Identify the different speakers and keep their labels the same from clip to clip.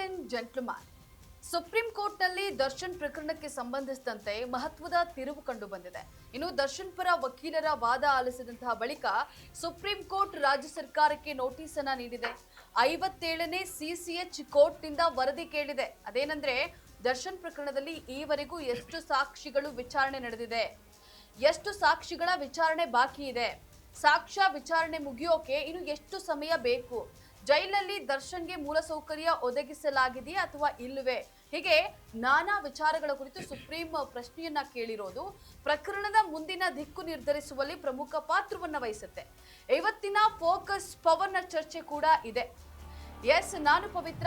Speaker 1: And gentleman, supreme ಕೋರ್ಟ್ನಲ್ಲಿ ದರ್ಶನ್ ಪ್ರಕರಣಕ್ಕೆ ಸಂಬಂಧಿಸಿದಂತೆ ಮಹತ್ವದ ತಿರುವು ಕಂಡು ಬಂದಿದೆ. ಇನ್ನು ದರ್ಶನ್ ಪರ ವಕೀಲರ ವಾದ ಆಲಿಸಿದಂತಹ ಬಳಿಕ ಸುಪ್ರೀಂ ಕೋರ್ಟ್ ರಾಜ್ಯ ಸರ್ಕಾರಕ್ಕೆ ನೋಟಿಸ್ ಅನ್ನ ನೀಡಿದೆ. 57ನೇ ಸಿಸಿಎಚ್ ಕೋರ್ಟ್ನಿಂದ ವರದಿ ಕೇಳಿದೆ. ಅದೇನಂದ್ರೆ ದರ್ಶನ್ ಪ್ರಕರಣದಲ್ಲಿ ಈವರೆಗೂ ಎಷ್ಟು ಸಾಕ್ಷಿಗಳು ವಿಚಾರಣೆ ನಡೆದಿದೆ, ಎಷ್ಟು ಸಾಕ್ಷಿಗಳ ವಿಚಾರಣೆ ಬಾಕಿ ಇದೆ, ಸಾಕ್ಷ್ಯ ವಿಚಾರಣೆ ಮುಗಿಯೋಕೆ ಇನ್ನು ಎಷ್ಟು ಸಮಯ ಬೇಕು, ಜೈಲಲ್ಲಿ ದರ್ಶನ್ಗೆ ಮೂಲಸೌಕರ್ಯ ಒದಗಿಸಲಾಗಿದೆಯೇ ಅಥವಾ ಇಲ್ಲವೇ, ಹೀಗೆ ನಾನಾ ವಿಚಾರಗಳ ಕುರಿತು ಸುಪ್ರೀಂ ಪ್ರಶ್ನೆಯನ್ನ ಕೇಳಿರೋದು ಪ್ರಕರಣದ ಮುಂದಿನ ದಿಕ್ಕು ನಿರ್ಧರಿಸುವಲ್ಲಿ ಪ್ರಮುಖ ಪಾತ್ರವನ್ನ ವಹಿಸುತ್ತೆ. ಇವತ್ತಿನ ಫೋಕಸ್ ಪವರ್ನ ಚರ್ಚೆ ಕೂಡ ಇದೆ. ಎಸ್, ನಾನು ಪವಿತ್ರ.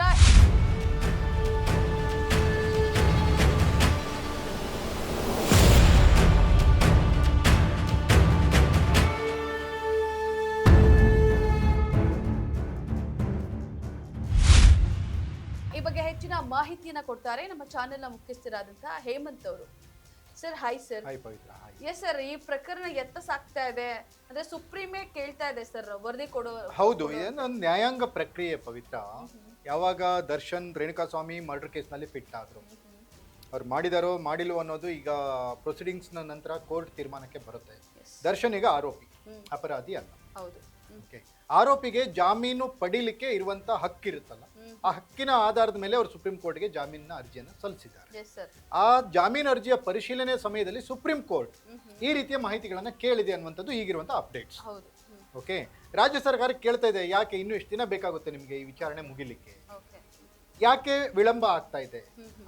Speaker 1: ಈ ಬಗ್ಗೆ ಹೆಚ್ಚಿನ ಮಾಹಿತಿಯನ್ನ ಕೊಡ್ತಾರೆ ನಮ್ಮ ಚಾನೆಲ್ನ ಮುಖ್ಯಸ್ಥರಾದಂತಹ ಹೇಮಂತ್ ಅವರು. Sir, hi sir. Yes sir, ಈ ಪ್ರಕರಣ ಎತ್ತ ಸಾಗ್ತಾ ಇದೆ ಅಂದ್ರೆ ಸುಪ್ರೀಮೇ ಕೇಳ್ತಾ ಇದೆ ಸರ್ ವರದಿ ಕೊಡೋ.
Speaker 2: ಹೌದು, ಇದೊಂದು ನ್ಯಾಯಾಂಗ ಪ್ರಕ್ರಿಯೆ ಪವಿತ್ರ. ಯಾವಾಗ ದರ್ಶನ್ ರೇಣುಕಾಸ್ವಾಮಿ ಮರ್ಡರ್ ಕೇಸ್ನಲ್ಲಿ ಫಿಟ್ ಆದ್ರು, ಅವ್ರು ಮಾಡಿದಾರೋ ಮಾಡಿಲ್ವೋ ಅನ್ನೋದು ಈಗ ಪ್ರೊಸೀಡಿಂಗ್ಸ್ ನಂತರ ಕೋರ್ಟ್ ತೀರ್ಮಾನಕ್ಕೆ ಬರುತ್ತೆ. ದರ್ಶನ್ ಈಗ ಆರೋಪಿ, ಅಪರಾಧಿ ಅಲ್ಲ.
Speaker 1: ಹೌದು.
Speaker 2: ಆರೋಪಿಗೆ ಜಾಮೀನು ಪಡಿಲಿಕ್ಕೆ ಇರುವಂತ ಹಕ್ಕಿರುತ್ತಲ್ಲ, ಆ ಹಕ್ಕಿನ ಆಧಾರದ ಮೇಲೆ ಅವರು ಸುಪ್ರೀಂ ಕೋರ್ಟ್ಗೆ ಜಾಮೀನಿನ ಅರ್ಜಿಯನ್ನು ಸಲ್ಲಿಸಿದ್ದಾರೆ. ಆ ಜಾಮೀನು ಅರ್ಜಿಯ ಪರಿಶೀಲನೆ ಸಮಯದಲ್ಲಿ ಸುಪ್ರೀಂ ಕೋರ್ಟ್ ಈ ರೀತಿಯ ಮಾಹಿತಿಗಳನ್ನ ಕೇಳಿದೆ ಅನ್ನುವಂಥದ್ದು ಈಗಿರುವಂತಹ ಅಪ್ಡೇಟ್ಸ್. ಓಕೆ, ರಾಜ್ಯ ಸರ್ಕಾರ ಕೇಳ್ತಾ ಇದೆ, ಯಾಕೆ ಇನ್ನು ಎಷ್ಟು ದಿನ ಬೇಕಾಗುತ್ತೆ ನಿಮಗೆ ಈ ವಿಚಾರಣೆ ಮುಗಿಲಿಕ್ಕೆ, ಯಾಕೆ ವಿಳಂಬ ಆಗ್ತಾ ಇದೆ,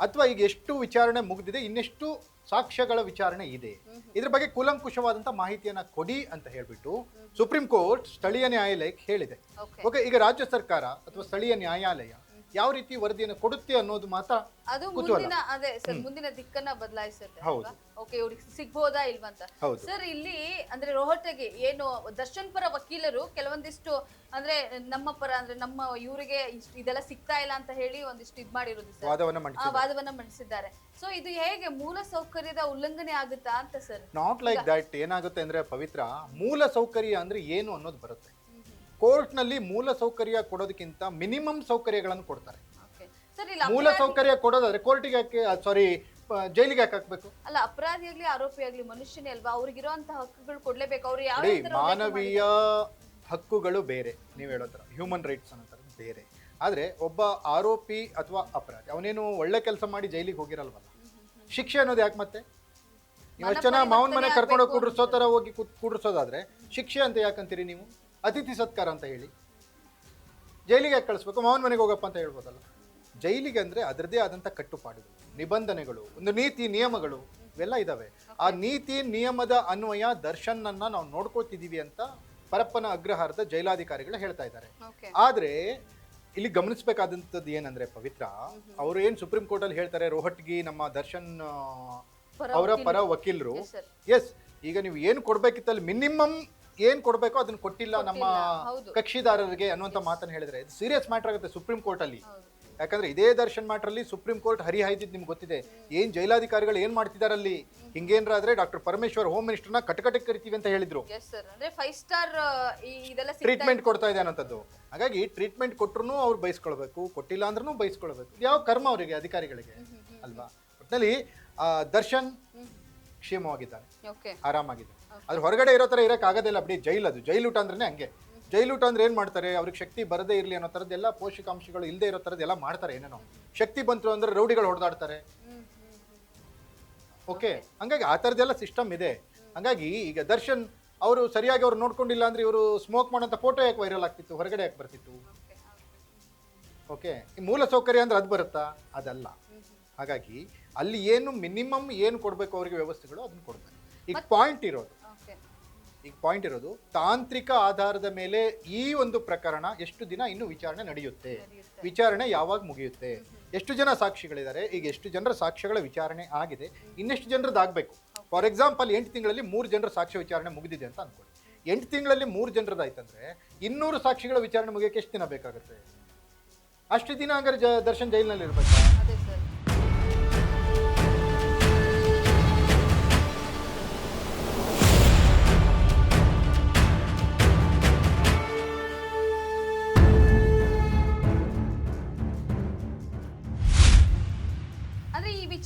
Speaker 2: ಅಥವಾ ಈಗ ಎಷ್ಟು ವಿಚಾರಣೆ ಮುಗಿದಿದೆ, ಇನ್ನೆಷ್ಟು ಸಾಕ್ಷ್ಯಗಳ ವಿಚಾರಣೆ ಇದೆ, ಇದ್ರ ಬಗ್ಗೆ ಕೂಲಂಕುಷವಾದಂತ ಮಾಹಿತಿಯನ್ನ ಕೊಡಿ ಅಂತ ಹೇಳ್ಬಿಟ್ಟು ಸುಪ್ರೀಂ ಕೋರ್ಟ್ ಸ್ಥಳೀಯ ನ್ಯಾಯಾಲಯಕ್ಕೆ ಹೇಳಿದೆ. ಓಕೆ, ಈಗ ರಾಜ್ಯ ಸರ್ಕಾರ ಅಥವಾ ಸ್ಥಳೀಯ ನ್ಯಾಯಾಲಯ ಯಾವ ರೀತಿ ವರದಿಯನ್ನು ಕೊಡುತ್ತೆ ಅನ್ನೋದು ಮಾತ್ರ
Speaker 1: ಅದು ಮುಂದಿನ ಮುಂದಿನ ದಿಕ್ಕನ್ನ ಬದಲಾಯಿಸುತ್ತೆ. ಓಕೆ, ಇವ್ರಿಗೆ ಸಿಗ್ಬೋದಾ ಇಲ್ವಂತ. ಸರ್, ಇಲ್ಲಿ ಅಂದ್ರೆ ರೋಹಟಗಿ ಏನು ದರ್ಶನ್ ಪರ ವಕೀಲರು ಕೆಲವೊಂದಿಷ್ಟು ಅಂದ್ರೆ ನಮ್ಮ ಪರ ಅಂದ್ರೆ ನಮ್ಮ ಇವರಿಗೆ ಇದೆಲ್ಲ ಸಿಗ್ತಾ ಇಲ್ಲ ಅಂತ ಹೇಳಿ ಒಂದಿಷ್ಟು ಇದ್ ಮಾಡಿರೋದು ಸರ್, ವಾದವನ್ನ ಮಂಡಿಸಿದ್ದಾರೆ. ಸೊ ಇದು ಹೇಗೆ ಮೂಲ ಸೌಕರ್ಯದ ಉಲ್ಲಂಘನೆ ಆಗುತ್ತಾ ಅಂತ ಸರ್?
Speaker 2: Not like that. ಏನಾಗುತ್ತೆ ಅಂದ್ರೆ ಪವಿತ್ರ, ಮೂಲ ಸೌಕರ್ಯ ಅಂದ್ರೆ ಏನು ಅನ್ನೋದು ಬರುತ್ತೆ. ಕೋರ್ಟ್ ನಲ್ಲಿ ಮೂಲ ಸೌಕರ್ಯ ಕೊಡೋದಕ್ಕಿಂತ ಮಿನಿಮಮ್ ಸೌಕರ್ಯಗಳನ್ನು ಕೊಡ್ತಾರೆ. ಮೂಲ ಸೌಕರ್ಯ ಕೊಡೋದಾದ್ರೆ ಕೋರ್ಟಿಗೆ ಜೈಲಿಗೆ ಹಾಕಬೇಕು
Speaker 1: ಅಲ್ಲ. ಅಪರಾಧಿ ಆಗ್ಲಿ ಆರೋಪಿ ಆಗ್ಲಿ ಮನುಷ್ಯನೇ ಅಲ್ವಾ, ಅವ್ರಿಗಿರುವಂತಹ ಹಕ್ಕುಗಳು ಕೊಡ್ಲೇಬೇಕು. ಅವ್ರು ಯಾವ
Speaker 2: ಮಾನವೀಯ ಹಕ್ಕುಗಳು ಬೇರೆ, ನೀವ್ ಹೇಳೋದ್ರ ಹ್ಯೂಮನ್ ರೈಟ್ಸ್ ಅನ್ನೋದ್ರ ಬೇರೆ. ಆದ್ರೆ ಒಬ್ಬ ಆರೋಪಿ ಅಥವಾ ಅಪರಾಧಿ ಅವನೇನು ಒಳ್ಳೆ ಕೆಲಸ ಮಾಡಿ ಜೈಲಿಗೆ ಹೋಗಿರಲ್ವಲ್ಲ, ಶಿಕ್ಷೆ ಅನ್ನೋದು ಯಾಕೆ ಮತ್ತೆ? ನೀವು ಚೆನ್ನಾಗಿ ಮಾವನ ಮನೆ ಕರ್ಕೊಂಡೋಗಿ ಕುಡ್ರಿಸೋತರ ಹೋಗಿ ಕುಡ್ರಿಸೋದಾದ್ರೆ ಶಿಕ್ಷೆ ಅಂತ ಯಾಕಂತೀರಿ ನೀವು? ಅತಿಥಿ ಸತ್ಕಾರ ಅಂತ ಹೇಳಿ ಜೈಲಿಗೆ ಯಾಕೆ ಕಳಿಸ್ಬೇಕು? ಮಾವನ ಮನೆಗೆ ಹೋಗಪ್ಪ ಅಂತ ಹೇಳ್ಬೋದಲ್ಲ. ಜೈಲಿಗೆ ಅಂದ್ರೆ ಅದರದೇ ಆದಂತ ಕಟ್ಟುಪಾಡುಗಳು, ನಿಬಂಧನೆಗಳು, ಒಂದು ನೀತಿ ನಿಯಮಗಳು ಇವೆಲ್ಲ ಇದಾವೆ. ಆ ನೀತಿ ನಿಯಮದ ಅನ್ವಯ ದರ್ಶನ್ ಅನ್ನ ನಾವು ನೋಡ್ಕೊತಿದೀವಿ ಅಂತ ಪರಪ್ಪನ ಅಗ್ರಹಾರದ ಜೈಲಾಧಿಕಾರಿಗಳು ಹೇಳ್ತಾ ಇದ್ದಾರೆ. ಆದ್ರೆ ಇಲ್ಲಿ ಗಮನಿಸಬೇಕಾದಂಥದ್ದು ಏನಂದ್ರೆ ಪವಿತ್ರ, ಅವರು ಏನ್ ಸುಪ್ರೀಂ ಕೋರ್ಟ್ ಅಲ್ಲಿ ಹೇಳ್ತಾರೆ, ರೋಹಟ್ಗಿ ನಮ್ಮ ದರ್ಶನ್ ಅವರ ಪರ ವಕೀಲರು, ಎಸ್, ಈಗ ನೀವು ಏನ್ ಕೊಡ್ಬೇಕಿತ್ತಲ್ಲಿ ಮಿನಿಮಮ್ ಏನ್ ಕೊಡ್ಬೇಕೋ ಅದನ್ನ ಕೊಟ್ಟಿಲ್ಲ ನಮ್ಮ ಕಕ್ಷಿದಾರರಿಗೆ ಅನ್ನುವಂತ ಮಾತನ್ನ ಹೇಳಿದ್ರೆ ಇದು ಸೀರಿಯಸ್ ಮ್ಯಾಟರ್ ಆಗುತ್ತೆ ಸುಪ್ರೀಂ ಕೋರ್ಟ್ ಅಲ್ಲಿ. ಯಾಕಂದ್ರೆ ಇದೇ ದರ್ಶನ್ ಮ್ಯಾಟರ್ ಅಲ್ಲಿ ಸುಪ್ರೀಂ ಕೋರ್ಟ್ ಹರಿಹಾಯ್ದಿದ್ದು ನಿಮ್ಗೆ ಗೊತ್ತಿದೆ. ಏನ್ ಜೈಲಾಧಿಕಾರಿಗಳು ಏನ್ ಮಾಡ್ತಿದಾರಲ್ಲಿ, ಹಿಂಗೇನ್ರಾದ್ರೆ ಡಾಕ್ಟರ್ ಪರಮೇಶ್ವರ್ ಹೋಮ್ ಮಿನಿಸ್ಟರ್ನ ಕಟಕಟಕ್ ಕರಿತೀವಿ ಅಂತ ಹೇಳಿದ್ರು. ಟ್ರೀಟ್ಮೆಂಟ್ ಕೊಡ್ತಾ ಇದೆ ಅನ್ನೋಂಥದ್ದು. ಹಾಗಾಗಿ ಟ್ರೀಟ್ಮೆಂಟ್ ಕೊಟ್ರು ಅವ್ರು ಬಯಸ್ಕೊಳ್ಬೇಕು, ಕೊಟ್ಟಿಲ್ಲ ಅಂದ್ರೂ ಬಯಸ್ಕೊಳ್ಬೇಕು. ಯಾವ ಕರ್ಮ ಅವರಿಗೆ, ಅಧಿಕಾರಿಗಳಿಗೆ ಅಲ್ವಾ? ಒಟ್ಟಿನಲ್ಲಿ ದರ್ಶನ್ ಕ್ಷೇಮವಾಗಿದ್ದಾನೆ, ಆರಾಮಾಗಿದೆ. ಅದ್ರ ಹೊರಗಡೆ ಇರೋ ತರ ಇರಕ್ ಆಗೋದಿಲ್ಲ ಬಿಡಿ. ಜೈಲೂಟ ಅಂದ್ರೆ ಹಂಗೆ. ಜೈಲೂಟ ಅಂದ್ರೆ ಏನ್ ಮಾಡ್ತಾರೆ, ಅವ್ರಿಗೆ ಶಕ್ತಿ ಬರದೇ ಇರ್ಲಿ ಅನ್ನೋ ತರದ್ದೆಲ್ಲ ಪೋಷಕಾಂಶಗಳು ಇಲ್ಲದೆ ಇರೋ ತರದ್ದೆಲ್ಲ ಮಾಡ್ತಾರೆ. ಏನೇನೋ ಶಕ್ತಿ ಬಂತು ಅಂದ್ರೆ ರೌಡಿಗಳು ಹೊಡೆದಾಡ್ತಾರೆ. ಓಕೆ, ಹಂಗಾಗಿ ಆ ತರದ್ದೆಲ್ಲ ಸಿಸ್ಟಮ್ ಇದೆ. ಹಂಗಾಗಿ ಈಗ ದರ್ಶನ್ ಅವರು ಸರಿಯಾಗಿ ಅವ್ರು ನೋಡ್ಕೊಂಡಿಲ್ಲ ಅಂದ್ರೆ ಇವರು ಸ್ಮೋಕ್ ಮಾಡೋಂಥ ಫೋಟೋ ಯಾಕೆ ವೈರಲ್ ಆಗ್ತಿತ್ತು, ಹೊರಗಡೆ ಯಾಕೆ ಬರ್ತಿತ್ತು? ಓಕೆ, ಈ ಮೂಲ ಸೌಕರ್ಯ ಅಂದ್ರೆ ಅದು ಬರುತ್ತಾ? ಅದಲ್ಲ. ಹಾಗಾಗಿ ಅಲ್ಲಿ ಏನು ಮಿನಿಮಮ್ ಏನು ಕೊಡ್ಬೇಕು ಅವರಿಗೆ ವ್ಯವಸ್ಥೆಗಳು ಅದನ್ನ ಕೊಡ್ತಾರೆ. ಈಗ ಪಾಯಿಂಟ್ ಇರೋದು ತಾಂತ್ರಿಕ ಆಧಾರದ ಮೇಲೆ ಈ ಒಂದು ಪ್ರಕರಣ ಎಷ್ಟು ದಿನ ಇನ್ನು ವಿಚಾರಣೆ ನಡೆಯುತ್ತೆ, ವಿಚಾರಣೆ ಯಾವಾಗ ಮುಗಿಯುತ್ತೆ, ಎಷ್ಟು ಜನ ಸಾಕ್ಷಿಗಳಿದ್ದಾರೆ, ಈಗ ಎಷ್ಟು ಜನರ ಸಾಕ್ಷ್ಯಗಳ ವಿಚಾರಣೆ ಆಗಿದೆ, ಇನ್ನೆಷ್ಟು ಜನರದ್ದಾಗಬೇಕು. ಫಾರ್ ಎಕ್ಸಾಂಪಲ್ 8 ತಿಂಗಳಲ್ಲಿ 3 ಜನರ ಸಾಕ್ಷ್ಯ ವಿಚಾರಣೆ ಮುಗಿದಿದೆ ಅಂತ ಅನ್ಕೊಳ್ಳಿ. 8 ತಿಂಗಳಲ್ಲಿ 3 ಜನರದಾಯ್ತಂದ್ರೆ 200 ಸಾಕ್ಷಿಗಳ ವಿಚಾರಣೆ ಮುಗಿಯೋಕೆ ಎಷ್ಟು ದಿನ ಬೇಕಾಗುತ್ತೆ? ಅಷ್ಟು ದಿನ ಹಂಗಾರೆ ದರ್ಶನ್ ಜೈಲಿನಲ್ಲಿ ಇರ್ಬೇಕಾ?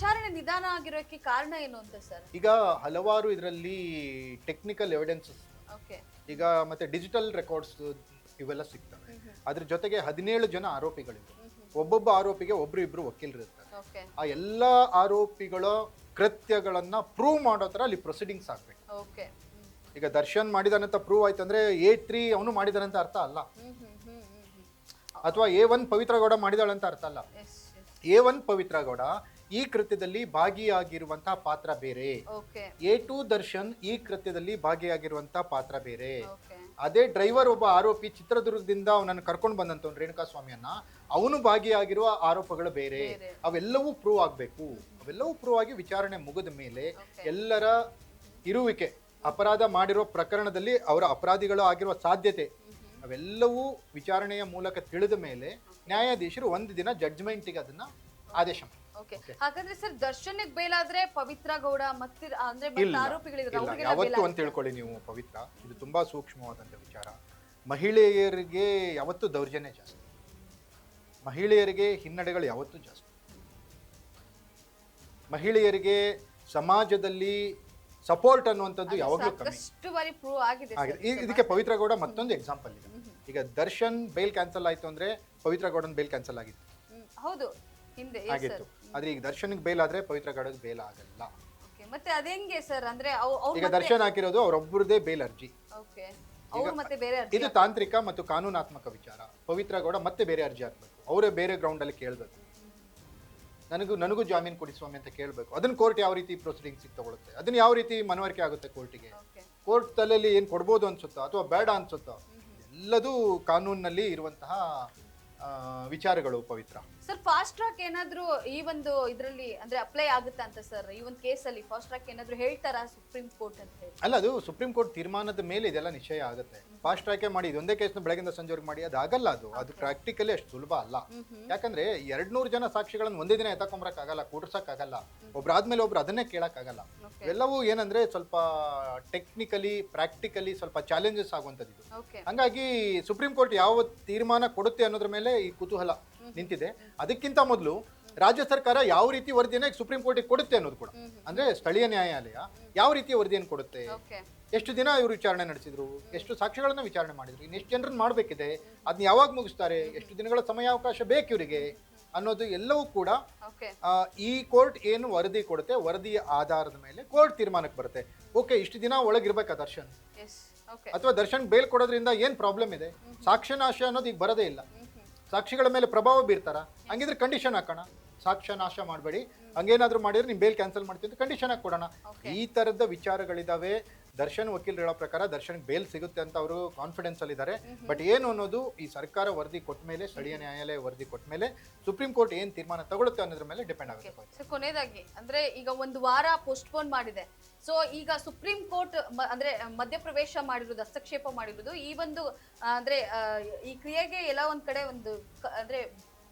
Speaker 1: ವಿಚಾರಣೆ ನಿಧಾನ ಆಗಿರೋಕೆ ಕಾರಣ ಏನು ಅಂತ ಸರ್?
Speaker 2: ಈಗ ಹಲವಾರು ಇದರಲ್ಲಿ ಟೆಕ್ನಿಕಲ್ ಎವಿಡೆನ್ಸಸ್,
Speaker 1: ಓಕೆ,
Speaker 2: ಈಗ ಮತ್ತೆ ಡಿಜಿಟಲ್ ರೆಕಾರ್ಡ್ಸ್ ಇವೆಲ್ಲ ಸಿಗ್ತವೆ. ಅದ್ರ ಜೊತೆಗೆ 17 ಜನ ಆರೋಪಿಗಳಿವೆ. ಒಬ್ಬೊಬ್ಬ ಆರೋಪಿಗೆ ಒಬ್ರು ಇಬ್ರು ವಕೀಲರು ಇರ್ತಾರೆ.
Speaker 1: ಓಕೆ,
Speaker 2: ಆ ಎಲ್ಲ ಆರೋಪಿಗಳ ಕೃತ್ಯಗಳನ್ನ ಪ್ರೂವ್ ಮಾಡೋ ತರ ಅಲ್ಲಿ ಪ್ರೊಸೀಡಿಂಗ್ಸ್ ಆಗ್ಬೇಕು.
Speaker 1: ಓಕೆ,
Speaker 2: ಈಗ ದರ್ಶನ್ ಮಾಡಿದಾನಂತ ಪ್ರೂವ್ ಆಯ್ತು ಅಂದ್ರೆ A3 ಅವನು ಮಾಡಿದಾನಂತ ಅರ್ಥ ಅಲ್ಲ, ಅಥವಾ A1 ಪವಿತ್ರ ಗೌಡ ಮಾಡಿದಾಳಂತ ಅರ್ಥ ಅಲ್ಲ.
Speaker 1: ಎಸ್,
Speaker 2: A1 ಪವಿತ್ರ ಗೌಡ ಈ ಕೃತ್ಯದಲ್ಲಿ ಭಾಗಿಯಾಗಿರುವಂತಹ ಪಾತ್ರ ಬೇರೆ,
Speaker 1: ಓಕೆ,
Speaker 2: A2 ದರ್ಶನ್ ಈ ಕೃತ್ಯದಲ್ಲಿ ಭಾಗಿಯಾಗಿರುವಂತಹ ಪಾತ್ರ ಬೇರೆ.
Speaker 1: ಓಕೆ,
Speaker 2: ಅದೇ ಡ್ರೈವರ್ ಒಬ್ಬ ಆರೋಪಿ ಚಿತ್ರದುರ್ಗದಿಂದ ಅವನನ್ನು ಕರ್ಕೊಂಡು ಬಂದಂತ ರೇಣುಕಾ ಸ್ವಾಮಿಯನ್ನ, ಅವನು ಭಾಗಿಯಾಗಿರುವ ಆರೋಪಗಳು ಬೇರೆ. ಅವೆಲ್ಲವೂ ಪ್ರೂವ್ ಆಗ್ಬೇಕು. ಅವೆಲ್ಲವೂ ಪ್ರೂವ್ ಆಗಿ ವಿಚಾರಣೆ ಮುಗಿದ ಮೇಲೆ ಎಲ್ಲರ ಇರುವಿಕೆ, ಅಪರಾಧ ಮಾಡಿರೋ ಪ್ರಕರಣದಲ್ಲಿ ಅವರ ಅಪರಾಧಿಗಳು ಆಗಿರುವ ಸಾಧ್ಯತೆ ಅವೆಲ್ಲವೂ ವಿಚಾರಣೆಯ ಮೂಲಕ ತಿಳಿದ ಮೇಲೆ ನ್ಯಾಯಾಧೀಶರು ಒಂದು ದಿನ ಜಡ್ಜ್ಮೆಂಟಿಗೆ ಅದನ್ನ ಆದೇಶ ಮಾಡ್ತಾರೆ.
Speaker 1: ಓಕೆ, ಹಾಗಾದ್ರೆ ಸರ್ ದರ್ಶನ್ಗೆ ಬೇಲ್ ಆದ್ರೆ ಪವಿತ್ರ ಗೌಡ ಮತ್ತೆ ಅಂದ್ರೆ
Speaker 2: ಇಲ್ಲ,
Speaker 1: ಆರೋಪಿಗಳಿದ್ರೆ
Speaker 2: ಇಲ್ಲ,
Speaker 1: ಅವ್ರಿಗೆಲ್ಲ
Speaker 2: ಯಾವತ್ತು ಅಂತ ತಿಳ್ಕೊಳ್ಳಿ ನೀವು ಪವಿತ್ರ, ಇದು ತುಂಬಾ ಸೂಕ್ಷ್ಮವಾದಂಥ ವಿಚಾರ. ಮಹಿಳೆಯರಿಗೆ ಯಾವತ್ತೂ ದೌರ್ಜನ್ಯ ಜಾಸ್ತಿ, ಮಹಿಳೆಯರಿಗೆ ಹಿನ್ನಡೆಗಳು ಯಾವತ್ತೂ ಜಾಸ್ತಿ. ಮಹಿಳೆಯರಿಗೆ ಸಮಾಜದಲ್ಲಿ ಸಪೋರ್ಟ್ ಅನ್ನುವಂಥದ್ದು ಯಾವಾಗಲೂ ಕಮ್ಮಿ
Speaker 1: ಸಾಕಷ್ಟು ಬಾರಿ ಪ್ರೂವ್ ಆಗಿದೆ
Speaker 2: ಆಗಿದೆ. ಇದಕ್ಕೆ ಪವಿತ್ರ ಗೌಡ ಮತ್ತೊಂದು ಎಕ್ಸಾಂಪಲ್ ಇದೆ. ಈಗ ದರ್ಶನ್ ಬೇಲ್ ಕ್ಯಾನ್ಸಲ್ ಆಯ್ತು ಅಂದ್ರೆ ಪವಿತ್ರ ಗೌಡನ್ ಬೇಲ್ ಕ್ಯಾನ್ಸಲ್ ಆಗಿತ್ತು,
Speaker 1: ಹೌದು, ಹಿಂದೆ
Speaker 2: ಆಗಿತ್ತು. ಆದ್ರೆ ಈಗ ದರ್ಶನ್ಗೆ ಬೇಲ್ ಆದ್ರೆ ಪವಿತ್ರ ಗೌಡಗೆ ಬೇಲ್ ಆಗಲ್ಲ.
Speaker 1: ಓಕೆ, ಮತ್ತೆ ಅದೇಂಗೆ ಸರ್? ಅಂದ್ರೆ
Speaker 2: ಈಗ ದರ್ಶನ್ ಹಾಕಿರೋದು ಅವರೊಬ್ಬರದೇ ಬೇಲ್ ಅರ್ಜಿ.
Speaker 1: ಓಕೆ, ಅವ್ರು ಮತ್ತೆ ಬೇರೆ ಅರ್ಜಿ.
Speaker 2: ಇದು ತಾಂತ್ರಿಕ ಮತ್ತು ಕಾನೂನಾತ್ಮಕ ವಿಚಾರ. ಪವಿತ್ರ ಗೌಡ ಮತ್ತೆ ಬೇರೆ ಅರ್ಜಿ ಹಾಕ್ಬೇಕು, ಅವರೇ ಬೇರೆ ಗ್ರೌಂಡ್ ಅಲ್ಲಿ ಕೇಳಬೇಕು, ನನಗೂ ಜಾಮೀನು ಕೊಡಿ ಸ್ವಾಮಿ ಅಂತ ಕೇಳಬೇಕು. ಅದನ್ನ ಕೋರ್ಟ್ ಯಾವ ರೀತಿ ಪ್ರೊಸೀಡಿಂಗ್ಸ್ ತಗೊಳುತ್ತೆ, ಅದನ್ನ ಯಾವ ರೀತಿ ಮನವರಿಕೆ ಆಗುತ್ತೆ ಕೋರ್ಟಿಗೆ, ಕೋರ್ಟ್ ತಲೆಯಲ್ಲಿ ಏನ್ ಕೊಡ್ಬೋದು ಅನ್ಸುತ್ತೋ ಅಥವಾ ಬೇಡ ಅನ್ಸುತ್ತೋ, ಎಲ್ಲದೂ ಕಾನೂನಿನಲ್ಲಿ ಇರುವಂತಹ ವಿಚಾರಗಳು ಪವಿತ್ರ.
Speaker 1: ಸರ್ ಫಾಸ್ಟ್ ಟ್ರ್ಯಾಕ್ ಏನಾದ್ರು ಈ ಒಂದು ಇದರಲ್ಲಿ ಅಂದ್ರೆ ಅಪ್ಲೈ ಆಗುತ್ತಾ ಅಂತ ಸರ್? ಈ ಒಂದು ಕೇಸಲ್ಲಿ ಫಾಸ್ಟ್ ಟ್ರ್ಯಾಕ್ ಏನಾದ್ರು ಹೇಳ್ತಾರಾ ಸುಪ್ರೀಂ ಕೋರ್ಟ್ ಅಂತ ಹೇಳಿ?
Speaker 2: ಅಲ್ಲ, ಅದು ಸುಪ್ರೀಂ ಕೋರ್ಟ್ ತೀರ್ಮಾನದ ಮೇಲೆ ಇದೆಲ್ಲ ನಿಶ್ಚಯ ಆಗುತ್ತೆ. ಫಾಸ್ಟ್ ಟ್ರ್ಯಾಕೆ ಮಾಡಿ ಇದೊಂದೇ ಕೇಸ್ನ ಬೆಳಗಿಂದ ಸಂಜೆವರೆಗೆ ಮಾಡಿ ಅದಾಗಲ್ಲ. ಅದು ಪ್ರಾಕ್ಟಿಕಲಿ ಅಷ್ಟು ಸುಲಭ ಅಲ್ಲ. ಯಾಕಂದ್ರೆ 200 ಜನ ಸಾಕ್ಷಿಗಳನ್ನು ಒಂದೇ ದಿನ ಎತ್ತಕೊಂಬರಕ್ಕಾಗಲ್ಲ, ಕೂಡ್ಸಕ್ಕಾಗಲ್ಲ, ಒಬ್ರಾದ್ಮೇಲೆ ಒಬ್ರು ಅದನ್ನೇ ಕೇಳಕ್ಕಾಗಲ್ಲ. ಎಲ್ಲವೂ ಏನಂದ್ರೆ ಸ್ವಲ್ಪ ಟೆಕ್ನಿಕಲಿ ಪ್ರಾಕ್ಟಿಕಲಿ ಸ್ವಲ್ಪ ಚಾಲೆಂಜಸ್ ಆಗುವಂಥದ್ದು. ಹಂಗಾಗಿ ಸುಪ್ರೀಂ ಕೋರ್ಟ್ ಯಾವ ತೀರ್ಮಾನ ಕೊಡುತ್ತೆ ಅನ್ನೋದ್ರ ಮೇಲೆ ಈ ಕುತೂಹಲ ನಿಂತಿದೆ. ಅದಕ್ಕಿಂತ ಮೊದಲು ರಾಜ್ಯ ಸರ್ಕಾರ ಯಾವ ರೀತಿ ವರದಿಯನ್ನು ಸುಪ್ರೀಂ ಕೋರ್ಟಿಗೆ ಕೊಡುತ್ತೆ ಅನ್ನೋದು ಕೂಡ, ಅಂದ್ರೆ ಸ್ಥಳೀಯ ನ್ಯಾಯಾಲಯ ಯಾವ ರೀತಿಯ ವರದಿಯನ್ನು ಕೊಡುತ್ತೆ, ಎಷ್ಟು ದಿನ ಇವರು ವಿಚಾರಣೆ ನಡೆಸಿದ್ರು, ಎಷ್ಟು ಸಾಕ್ಷಿಗಳನ್ನ ವಿಚಾರಣೆ ಮಾಡಿದ್ರು, ಇನ್ನೆಷ್ಟು ಜನರನ್ನ ಮಾಡಬೇಕಿದೆ, ಅದನ್ನ ಯಾವಾಗ ಮುಗಿಸ್ತಾರೆ, ಎಷ್ಟು ದಿನಗಳ ಸಮಯಾವಕಾಶ ಬೇಕು ಇವರಿಗೆ ಅನ್ನೋದು ಎಲ್ಲವೂ ಕೂಡ ಈ ಕೋರ್ಟ್ ಏನು ವರದಿ ಕೊಡುತ್ತೆ, ವರದಿಯ ಆಧಾರದ ಮೇಲೆ ಕೋರ್ಟ್ ತೀರ್ಮಾನಕ್ಕೆ ಬರುತ್ತೆ. ಓಕೆ, ಇಷ್ಟು ದಿನ ಒಳಗಿರ್ಬೇಕಾ ದರ್ಶನ್, ಅಥವಾ ದರ್ಶನ್ ಬೇಲ್ ಕೊಡೋದ್ರಿಂದ ಏನ್ ಪ್ರಾಬ್ಲಮ್ ಇದೆ, ಸಾಕ್ಷ್ಯನಾಶ ಅನ್ನೋದು ಈಗ ಬರೋದೇ ಇಲ್ಲ, ಸಾಕ್ಷಿಗಳ ಮೇಲೆ ಪ್ರಭಾವ ಬೀರ್ತಾರ, ಹಂಗಿದ್ರೆ ಕಂಡೀಷನ್ ಹಾಕೋಣ, ಸಾಕ್ಷ್ಯ ನಾಶ ಮಾಡಬೇಡಿ, ಹಂಗೇನಾದ್ರೂ ಮಾಡಿದ್ರೆ ನಿಮ್ ಬೇಲ್ ಕ್ಯಾನ್ಸಲ್ ಮಾಡ್ತೀವಿ ಅಂತ ಕಂಡೀಷನ್ ಹಾಕಿ ಕೊಡೋಣ. ಈ ತರದ ವಿಚಾರಗಳಿದಾವೆ. ದರ್ಶನ್ ವಕೀಲರು ಹೇಳೋ ಪ್ರಕಾರ ದರ್ಶನ್ ಬೇಲ್ ಸಿಗುತ್ತೆ ಅಂತ ಅವರು ಕಾನ್ಫಿಡೆನ್ಸ್ ಅಲ್ಲಿ ಇದ್ದಾರೆ. ಬಟ್ ಏನು ಅನ್ನೋದು ಈ ಸರ್ಕಾರ ವರದಿ ಕೊಟ್ಟ ಮೇಲೆ, ಸ್ಥಳೀಯ ನ್ಯಾಯಾಲಯ ವರದಿ ಕೊಟ್ಟ ಮೇಲೆ ಸುಪ್ರೀಂ ಕೋರ್ಟ್ ಏನ್ ತೀರ್ಮಾನ ತಗೊಳುತ್ತೆ ಅನ್ನೋದ್ರ ಮೇಲೆ ಡಿಪೆಂಡ್ ಆಗುತ್ತೆ.
Speaker 1: ಕೊನೆಯದಾಗಿ ಅಂದ್ರೆ ಈಗ ಒಂದು ವಾರ ಪೋಸ್ಟ್ಪೋನ್ ಮಾಡಿದೆ. ಸೊ ಈಗ ಸುಪ್ರೀಂ ಕೋರ್ಟ್ ಅಂದ್ರೆ ಮಧ್ಯಪ್ರವೇಶ ಮಾಡಿರೋದು, ಹಸ್ತಕ್ಷೇಪ ಮಾಡಿರೋದು ಈ ಒಂದು ಅಂದ್ರೆ ಈ ಕ್ರಿಯೆಗೆ ಎಲ್ಲ ಒಂದ್ ಕಡೆ ಒಂದು ಅಂದ್ರೆ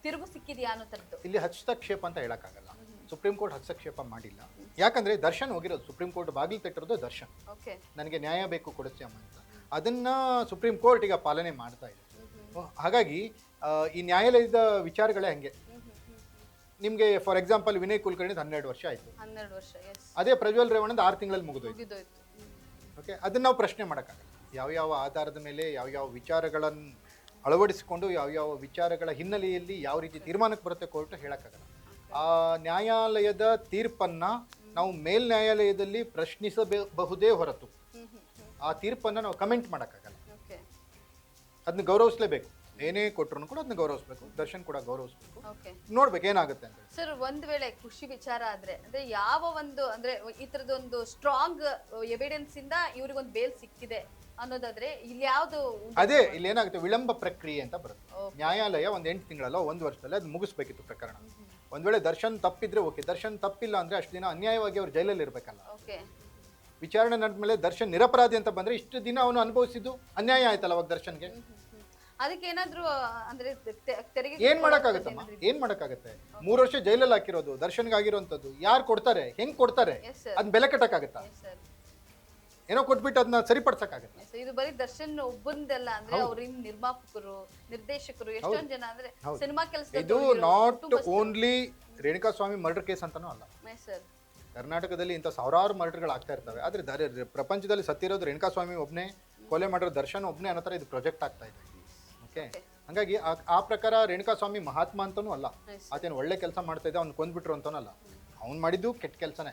Speaker 1: ತಿರುಗು ಸಿಕ್ಕಿದೆಯಾ ಅನ್ನೋ ತರದ್ದು.
Speaker 2: ಇಲ್ಲಿ ಹಸ್ತಕ್ಷೇಪ ಅಂತ ಹೇಳಕ್ಕಾಗಲ್ಲ, ಸುಪ್ರೀಂ ಕೋರ್ಟ್ ಹಸ್ತಕ್ಷೇಪ ಮಾಡಿಲ್ಲ. ಯಾಕಂದ್ರೆ ದರ್ಶನ್ ಹೋಗಿರೋದು ಸುಪ್ರೀಂ ಕೋರ್ಟ್ ಬಾಗಿಲು ತಟ್ಟಿರೋದು ದರ್ಶನ್, ನನಗೆ ನ್ಯಾಯ ಬೇಕು ಕೊಡಿಸಿ ಅಮ್ಮ ಅಂತ. ಅದನ್ನ ಸುಪ್ರೀಂ ಕೋರ್ಟ್ ಈಗ ಪಾಲನೆ ಮಾಡ್ತಾ ಇದೆ. ಹಾಗಾಗಿ ಈ ನ್ಯಾಯಾಲಯದ ವಿಚಾರಗಳೇ ಹಂಗೆ. ನಿಮ್ಗೆ ಫಾರ್ ಎಕ್ಸಾಂಪಲ್ ವಿನಯ್ ಕುಲಕರ್ಣಿ 12 ವರ್ಷ ಆಯ್ತು,
Speaker 1: 12 ವರ್ಷ.
Speaker 2: ಅದೇ ಪ್ರಜ್ವಲ್ ರೇವಣ್ಣದ 6 ತಿಂಗಳಲ್ಲಿ ಮುಗಿದೋಯ್ತು. ಓಕೆ, ಅದನ್ನ ನಾವು ಪ್ರಶ್ನೆ ಮಾಡೋಕ್ಕಾಗಲ್ಲ. ಯಾವ್ಯಾವ ಆಧಾರದ ಮೇಲೆ ಯಾವ್ಯಾವ ವಿಚಾರಗಳನ್ನು ಅಳವಡಿಸಿಕೊಂಡು ಯಾವ್ಯಾವ ವಿಚಾರಗಳ ಹಿನ್ನೆಲೆಯಲ್ಲಿ ಯಾವ ರೀತಿ ತೀರ್ಮಾನಕ್ಕೆ ಬರುತ್ತೆ ಕೋರ್ಟ್ ಹೇಳಕ್ಕಾಗಲ್ಲ. ಆ ನ್ಯಾಯಾಲಯದ ತೀರ್ಪನ್ನ ನಾವು ಮೇಲ್ ನ್ಯಾಯಾಲಯದಲ್ಲಿ ಪ್ರಶ್ನಿಸಬಹುದೇ ಹೊರತು ಆ ತೀರ್ಪನ್ನ ನಾವು ಕಮೆಂಟ್ ಮಾಡೋಕ್ಕಾಗಲ್ಲ. ಅದನ್ನ ಗೌರವಿಸಲೇಬೇಕು, ಏನೇ ಕೊಟ್ಟರು ಕೂಡ ಅದನ್ನ ಗೌರವಿಸಬೇಕು. ದರ್ಶನ್ ಕೂಡ ಗೌರವಿಸಬೇಕು, ನೋಡ್ಬೇಕು ಏನಾಗುತ್ತೆ ಅಂತ.
Speaker 1: ಸರ್ ಒಂದ್ ವೇಳೆ ಖುಷಿ ವಿಚಾರ ಆದ್ರೆ ಅಂದ್ರೆ ಯಾವ ಒಂದು ಅಂದ್ರೆ ಈ ತರದೊಂದು ಸ್ಟ್ರಾಂಗ್ ಎವಿಡೆನ್ಸ್ ಇಂದ ಇವ್ರಿಗೊಂದು ಬೇಲ್ ಸಿಕ್ಕಿದೆ ಅನ್ನೋದಾದ್ರೆ ಇಲ್ಲಿ ಯಾವ್ದು
Speaker 2: ಅದೇ ಇಲ್ಲಿ ಏನಾಗುತ್ತೆ, ವಿಳಂಬ ಪ್ರಕ್ರಿಯೆ ಅಂತ ಬರುತ್ತೆ. ನ್ಯಾಯಾಲಯ 8 ತಿಂಗಳಲ್ಲ 1 ವರ್ಷದಲ್ಲಿ ಅದು ಮುಗಿಸ್ಬೇಕಿತ್ತು ಪ್ರಕರಣ. ಒಂದ್ ವೇಳೆ ದರ್ಶನ್ ತಪ್ಪಿದ್ರೆ ಓಕೆ, ದರ್ಶನ್ ತಪ್ಪಿಲ್ಲ ಅಂದ್ರೆ ಅಷ್ಟು ದಿನ ಅನ್ಯಾಯವಾಗಿ ಅವ್ರು ಜೈಲಲ್ಲಿ ಇರ್ಬೇಕಲ್ಲ. ವಿಚಾರಣೆ ನಡೆದ್ಮೇಲೆ ದರ್ಶನ್ ನಿರಪರಾಧಿ ಅಂತ ಬಂದ್ರೆ ಇಷ್ಟು ದಿನ ಅವನು ಅನುಭವಿಸಿದ್ದು ಅನ್ಯಾಯ ಆಯ್ತಲ್ಲ ಅವಾಗ ದರ್ಶನ್ಗೆ.
Speaker 1: ಅದಕ್ಕೆ ಏನಾದ್ರೂ ಅಂದ್ರೆ
Speaker 2: ಏನ್ ಮಾಡಕ್ಕಾಗತ್ತಮ್ಮ, ಏನ್ ಮಾಡಕ್ಕಾಗತ್ತೆ? 3 ವರ್ಷ ಜೈಲಲ್ಲಿ ಹಾಕಿರೋದು ದರ್ಶನ್ಗೆ ಆಗಿರುವಂತದ್ದು ಯಾರು ಕೊಡ್ತಾರೆ, ಹೆಂಗ್ ಕೊಡ್ತಾರೆ, ಅದ್ ಬೆಲೆ ಕಟ್ಟಕ್ಕಾಗತ್ತಾ? ಏನೋ ಕೊಟ್ಬಿಟ್ಟು ಅದನ್ನ ಸರಿಪಡ್ಸಕ್ಕಾಗತ್ತೆ.
Speaker 1: Yes, ಇದು ಬರೀ ದರ್ಶನ್ ಒಬ್ಬಂದಲ್ಲ ಅಂದ್ರೆ ಅವ್ರಿನ್ ನಿರ್ಮಾಪಕರು, ನಿರ್ದೇಶಕರು ಎಷ್ಟೊಂದ್ ಜನ ಅಂದ್ರೆ ಸಿನಿಮಾ ಕೆಲಸದಲ್ಲಿ
Speaker 2: ಇದು not only Renukaswamy murder case ಅಂತಾನೂ ಅಲ್ಲ.
Speaker 1: ಸರ್
Speaker 2: ಕರ್ನಾಟಕದಲ್ಲಿ ಇಂಥ ಸಾವಿರಾರು ಮರ್ಡರ್ಗಳು ಆಗ್ತಾ ಇರ್ತವೆ. ಆದರೆ ಪ್ರಪಂಚದಲ್ಲಿ ಸತ್ತಿರೋದು ರೇಣುಕಾಸ್ವಾಮಿ ಒಬ್ಬನೇ, ಕೊಲೆ ಮಾಡಿರೋ ದರ್ಶನ್ ಒಬ್ಬನೇ ಅನ್ನೋ ಥರ ಇದು ಪ್ರಾಜೆಕ್ಟ್ ಆಗ್ತಾ ಇದೆ. ಓಕೆ, ಹಾಗಾಗಿ ಆ ಪ್ರಕಾರ ರೇಣುಕಾಸ್ವಾಮಿ ಮಹಾತ್ಮ ಅಂತನೂ ಅಲ್ಲ. ಆತೇನು ಒಳ್ಳೆ ಕೆಲಸ ಮಾಡ್ತಾ ಇದ್ದ, ಅವ್ನು ಕೊಂದ್ಬಿಟ್ರು ಅಂತನೂ ಅಲ್ಲ. ಅವ್ನು ಮಾಡಿದ್ದು ಕೆಟ್ಟ ಕೆಲಸನೇ,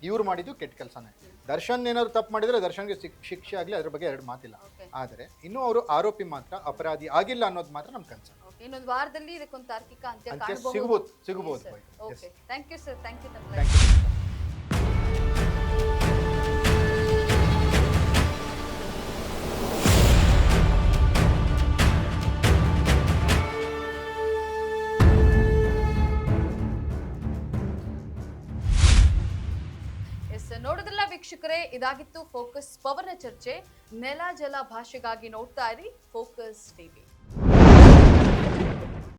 Speaker 2: ಇವ್ರು ಮಾಡಿದ್ದು ಕೆಟ್ಟ ಕೆಲಸನೇ. ದರ್ಶನ್ ಏನಾದ್ರು ತಪ್ಪು ಮಾಡಿದ್ರೆ ದರ್ಶನ್ಗೆ ಶಿಕ್ಷೆ ಆಗಲಿ, ಅದ್ರ ಬಗ್ಗೆ ಎರಡು ಮಾತಿಲ್ಲ. ಆದರೆ ಇನ್ನೂ ಅವರು ಆರೋಪಿ ಮಾತ್ರ, ಅಪರಾಧಿ ಆಗಿಲ್ಲ ಅನ್ನೋದು ಮಾತ್ರ ನಮ್ಮ ಕನ್ಸರ್ನ್.
Speaker 1: ಇನ್ನೊಂದು ವಾರದಲ್ಲಿ ಇದಕ್ಕೊಂದು ತಾರ್ಕಿಕ ಅಂತ್ಯ
Speaker 2: ಅಂತ್ಯ
Speaker 1: ಕಾಣಬಹುದು.
Speaker 2: ಸಿಗಬಹುದು.
Speaker 1: Okay, thank you sir, thank you.
Speaker 2: Thank you.
Speaker 1: ನೋಡಿದ್ರಲ್ಲ ವೀಕ್ಷಕರೇ, ಇದಾಗಿತ್ತು ಫೋಕಸ್ ಪವರ್ನ ಚರ್ಚೆ. ನೆಲ ಜಲ ಭಾಷೆಗಾಗಿ ನೋಡ್ತಾ ಇರಿ ಫೋಕಸ್ ಟಿವಿ.